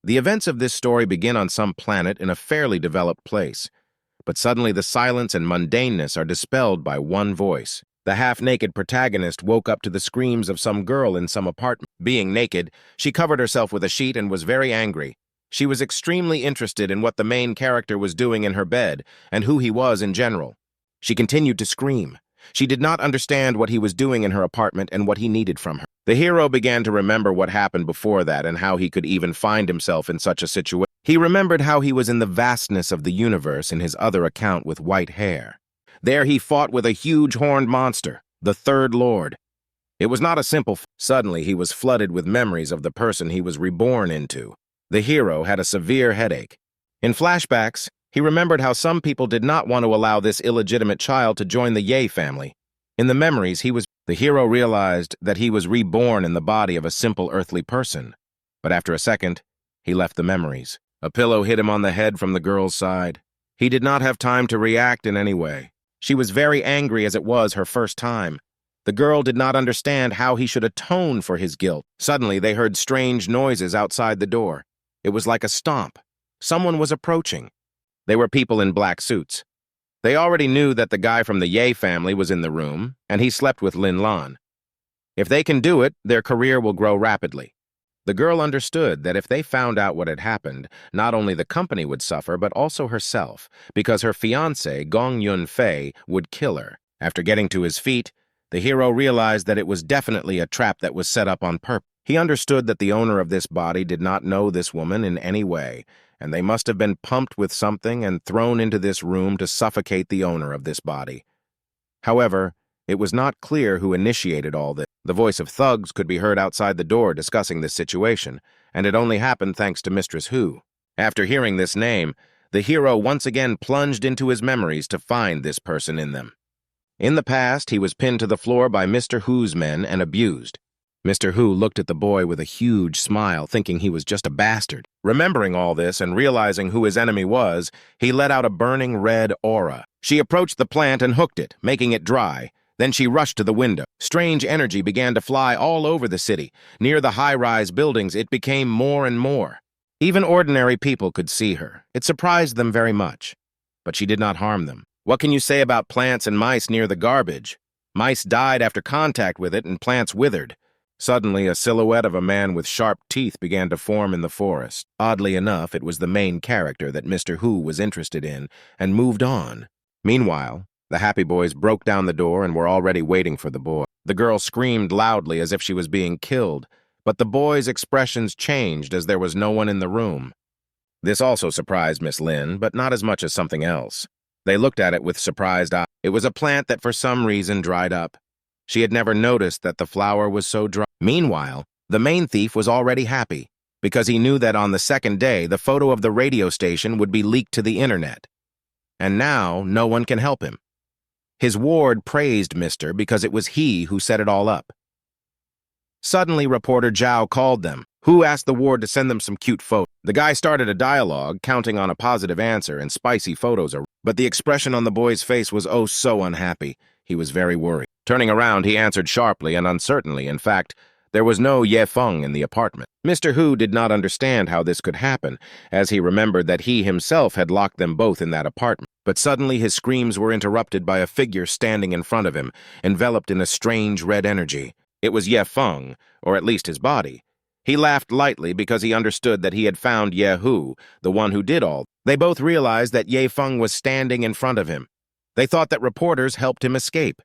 The events of this story begin on some planet in a fairly developed place. But suddenly the silence and mundaneness are dispelled by one voice. The half-naked protagonist woke up to the screams of some girl in some apartment. Being naked, she covered herself with a sheet and was very angry. She was extremely interested in what the main character was doing in her bed and who he was in general. She continued to scream. She did not understand what he was doing in her apartment and what he needed from her. The hero began to remember what happened before that and how he could even find himself in such a situation. He remembered how he was in the vastness of the universe in his other account with white hair. There he fought with a huge horned monster, the Third Lord. It was not a simple Suddenly he was flooded with memories of the person he was reborn into. The hero had a severe headache. In flashbacks, he remembered how some people did not want to allow this illegitimate child to join the Ye family. In the memories, the hero realized that he was reborn in the body of a simple earthly person. But after a second, he left the memories. A pillow hit him on the head from the girl's side. He did not have time to react in any way. She was very angry as it was her first time. The girl did not understand how he should atone for his guilt. Suddenly, they heard strange noises outside the door. It was like a stomp. Someone was approaching. They were people in black suits. They already knew that the guy from the Ye family was in the room, and he slept with Lin Lan. If they can do it, their career will grow rapidly. The girl understood that if they found out what had happened, not only the company would suffer, but also herself, because her fiancé, Gong Yun-fei, would kill her. After getting to his feet, the hero realized that it was definitely a trap that was set up on purpose. He understood that the owner of this body did not know this woman in any way, and they must have been pumped with something and thrown into this room to suffocate the owner of this body. However, it was not clear who initiated all this. The voice of thugs could be heard outside the door discussing this situation, and it only happened thanks to Mistress Hu. After hearing this name, the hero once again plunged into his memories to find this person in them. In the past, he was pinned to the floor by Mr. Hu's men and abused. Mr. Hu looked at the boy with a huge smile, thinking he was just a bastard. Remembering all this and realizing who his enemy was, he let out a burning red aura. She approached the plant and hooked it, making it dry. Then she rushed to the window. Strange energy began to fly all over the city. Near the high-rise buildings, it became more and more. Even ordinary people could see her. It surprised them very much. But she did not harm them. What can you say about plants and mice near the garbage? Mice died after contact with it and plants withered. Suddenly, a silhouette of a man with sharp teeth began to form in the forest. Oddly enough, it was the main character that Mr. Hu was interested in, and moved on. Meanwhile, the happy boys broke down the door and were already waiting for the boy. The girl screamed loudly as if she was being killed, but the boys' expressions changed as there was no one in the room. This also surprised Miss Lin, but not as much as something else. They looked at it with surprised eyes. It was a plant that for some reason dried up. She had never noticed that the flower was so dry. Meanwhile, the main thief was already happy, because he knew that on the second day, the photo of the radio station would be leaked to the internet. And now, no one can help him. His ward praised Mister because it was he who set it all up. Suddenly, reporter Zhao called them. Hu asked the ward to send them some cute photos. The guy started a dialogue, counting on a positive answer and spicy photos. But the expression on the boy's face was oh so unhappy. He was very worried. Turning around, he answered sharply and uncertainly. In fact, there was no Ye Feng in the apartment. Mr. Hu did not understand how this could happen, as he remembered that he himself had locked them both in that apartment. But suddenly his screams were interrupted by a figure standing in front of him, enveloped in a strange red energy. It was Ye Feng, or at least his body. He laughed lightly because he understood that he had found Ye Hu, the one who did all. They both realized that Ye Feng was standing in front of him. They thought that reporters helped him escape.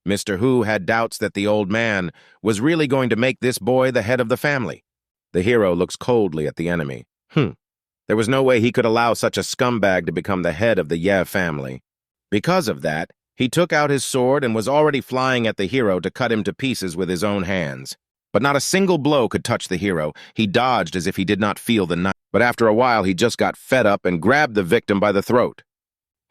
Mr. Hu had doubts that the old man was really going to make this boy the head of the family. The hero looks coldly at the enemy. There was no way he could allow such a scumbag to become the head of the Ye family. Because of that, he took out his sword and was already flying at the hero to cut him to pieces with his own hands. But not a single blow could touch the hero. He dodged as if he did not feel the knife. But after a while, he just got fed up and grabbed the victim by the throat,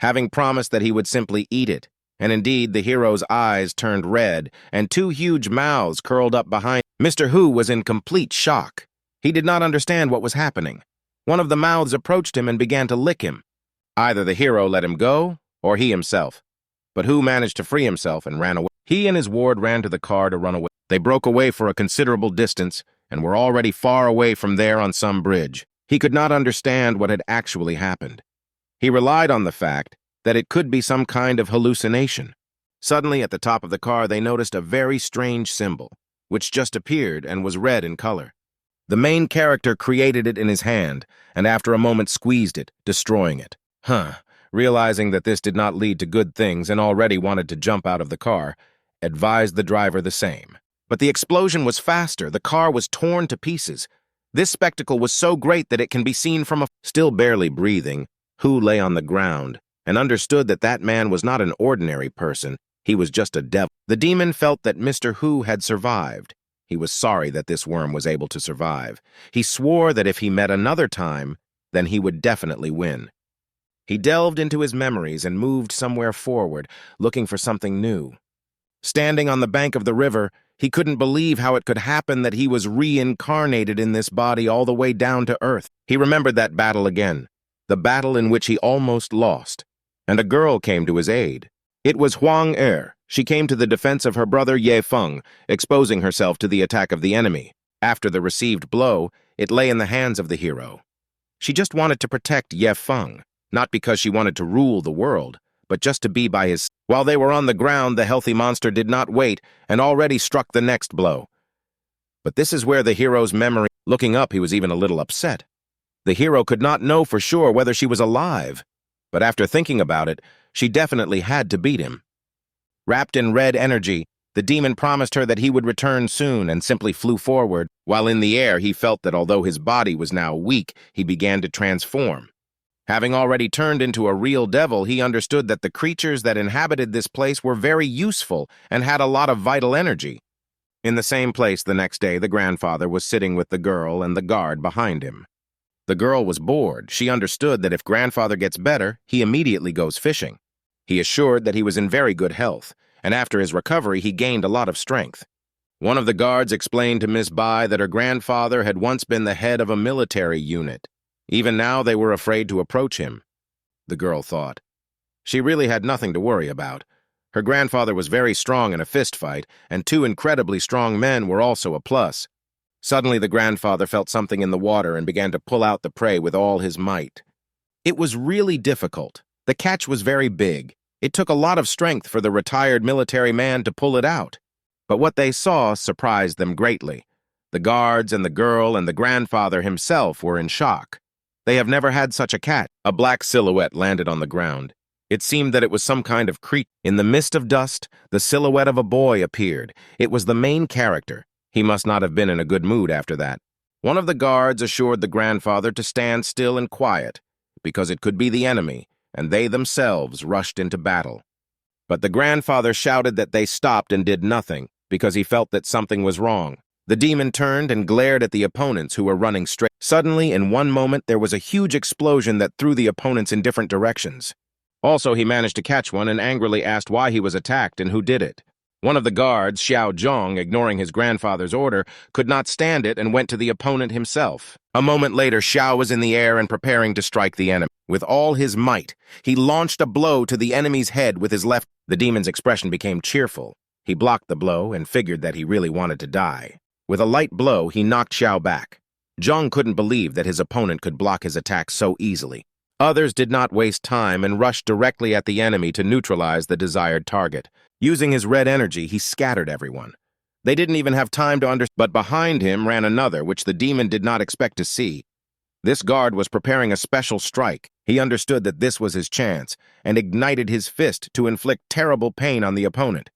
having promised that he would simply eat it. And indeed, the hero's eyes turned red, and two huge mouths curled up behind. Mr. Hu was in complete shock. He did not understand what was happening. One of the mouths approached him and began to lick him. Either the hero let him go, or he himself. But Hu managed to free himself and ran away. He and his ward ran to the car to run away. They broke away for a considerable distance, and were already far away from there on some bridge. He could not understand what had actually happened. He relied on the fact that it could be some kind of hallucination. Suddenly, at the top of the car, they noticed a very strange symbol, which just appeared and was red in color. The main character created it in his hand, and after a moment squeezed it, destroying it. Realizing that this did not lead to good things and already wanted to jump out of the car, advised the driver the same. But the explosion was faster. The car was torn to pieces. This spectacle was so great that it can be seen from still barely breathing, Hu lay on the ground and understood that that man was not an ordinary person. He was just a devil. The demon felt that Mr. Hu had survived. He was sorry that this worm was able to survive. He swore that if he met another time, then he would definitely win. He delved into his memories and moved somewhere forward, looking for something new. Standing on the bank of the river, he couldn't believe how it could happen that he was reincarnated in this body all the way down to earth. He remembered that battle again, the battle in which he almost lost, and a girl came to his aid. It was Huang Er. She came to the defense of her brother Ye Feng, exposing herself to the attack of the enemy. After the received blow, it lay in the hands of the hero. She just wanted to protect Ye Feng, not because she wanted to rule the world, but just to be by his. While they were on the ground, the healthy monster did not wait and already struck the next blow. But this is where the hero's memory. Looking up, he was even a little upset. The hero could not know for sure whether she was alive, but after thinking about it, she definitely had to beat him. Wrapped in red energy, the demon promised her that he would return soon and simply flew forward. While in the air, he felt that although his body was now weak, he began to transform. Having already turned into a real devil, he understood that the creatures that inhabited this place were very useful and had a lot of vital energy. In the same place the next day, the grandfather was sitting with the girl and the guard behind him. The girl was bored. She understood that if grandfather gets better, he immediately goes fishing. He assured that he was in very good health, and after his recovery, he gained a lot of strength. One of the guards explained to Miss Bai that her grandfather had once been the head of a military unit. Even now, they were afraid to approach him, the girl thought. She really had nothing to worry about. Her grandfather was very strong in a fist fight, and two incredibly strong men were also a plus. Suddenly, the grandfather felt something in the water and began to pull out the prey with all his might. It was really difficult. The catch was very big. It took a lot of strength for the retired military man to pull it out. But what they saw surprised them greatly. The guards and the girl and the grandfather himself were in shock. They have never had such a cat. A black silhouette landed on the ground. It seemed that it was some kind of creature. In the mist of dust, the silhouette of a boy appeared. It was the main character. He must not have been in a good mood after that. One of the guards assured the grandfather to stand still and quiet, because it could be the enemy, and they themselves rushed into battle. But the grandfather shouted that they stopped and did nothing, because he felt that something was wrong. The demon turned and glared at the opponents who were running straight. Suddenly, in one moment, there was a huge explosion that threw the opponents in different directions. Also, he managed to catch one and angrily asked why he was attacked and who did it. One of the guards, Xiao Zhong, ignoring his grandfather's order, could not stand it and went to the opponent himself. A moment later, Xiao was in the air and preparing to strike the enemy. With all his might, he launched a blow to the enemy's head with his left. The demon's expression became cheerful. He blocked the blow and figured that he really wanted to die. With a light blow, he knocked Xiao back. Zhong couldn't believe that his opponent could block his attack so easily. Others did not waste time and rushed directly at the enemy to neutralize the desired target. Using his red energy, he scattered everyone. They didn't even have time to understand. But behind him ran another, which the demon did not expect to see. This guard was preparing a special strike. He understood that this was his chance, and ignited his fist to inflict terrible pain on the opponent.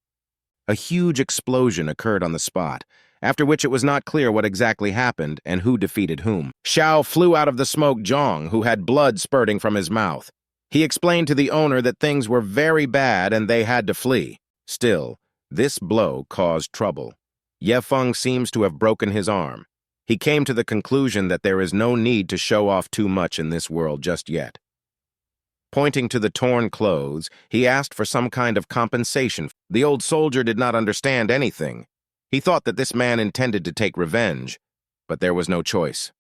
A huge explosion occurred on the spot, after which it was not clear what exactly happened and who defeated whom. Xiao flew out of the smoke Zhong, who had blood spurting from his mouth. He explained to the owner that things were very bad and they had to flee. Still, this blow caused trouble. Ye Feng seems to have broken his arm. He came to the conclusion that there is no need to show off too much in this world just yet. Pointing to the torn clothes, he asked for some kind of compensation. The old soldier did not understand anything. He thought that this man intended to take revenge, but there was no choice.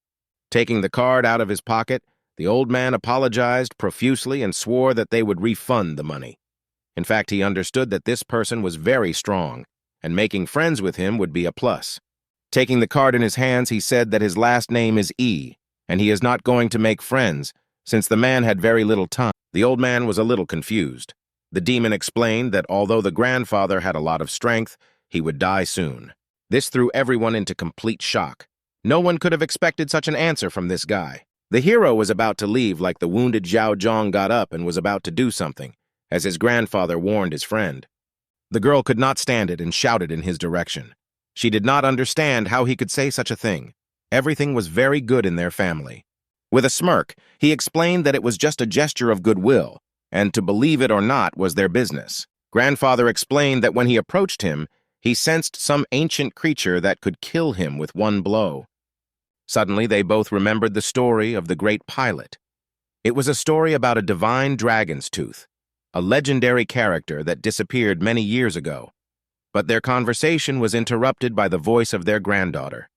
Taking the card out of his pocket, the old man apologized profusely and swore that they would refund the money. In fact, he understood that this person was very strong, and making friends with him would be a plus. Taking the card in his hands, he said that his last name is Yi. and he is not going to make friends, since the man had very little time. The old man was a little confused. The demon explained that although the grandfather had a lot of strength, he would die soon. This threw everyone into complete shock. No one could have expected such an answer from this guy. The hero was about to leave like the wounded Zhao Zhang got up and was about to do something, as his grandfather warned his friend. The girl could not stand it and shouted in his direction. She did not understand how he could say such a thing. Everything was very good in their family. With a smirk, he explained that it was just a gesture of goodwill, and to believe it or not was their business. Grandfather explained that when he approached him, he sensed some ancient creature that could kill him with one blow. Suddenly, they both remembered the story of the great pilot. It was a story about a divine dragon's tooth, a legendary character that disappeared many years ago. But their conversation was interrupted by the voice of their granddaughter.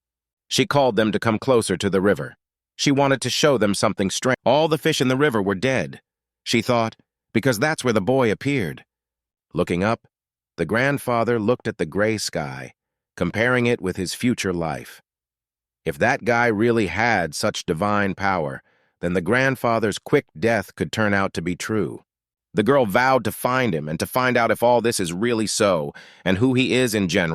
She called them to come closer to the river. She wanted to show them something strange. All the fish in the river were dead, she thought, because that's where the boy appeared. Looking up, the grandfather looked at the gray sky, comparing it with his future life. If that guy really had such divine power, then the grandfather's quick death could turn out to be true. The girl vowed to find him and to find out if all this is really so, and who he is in general.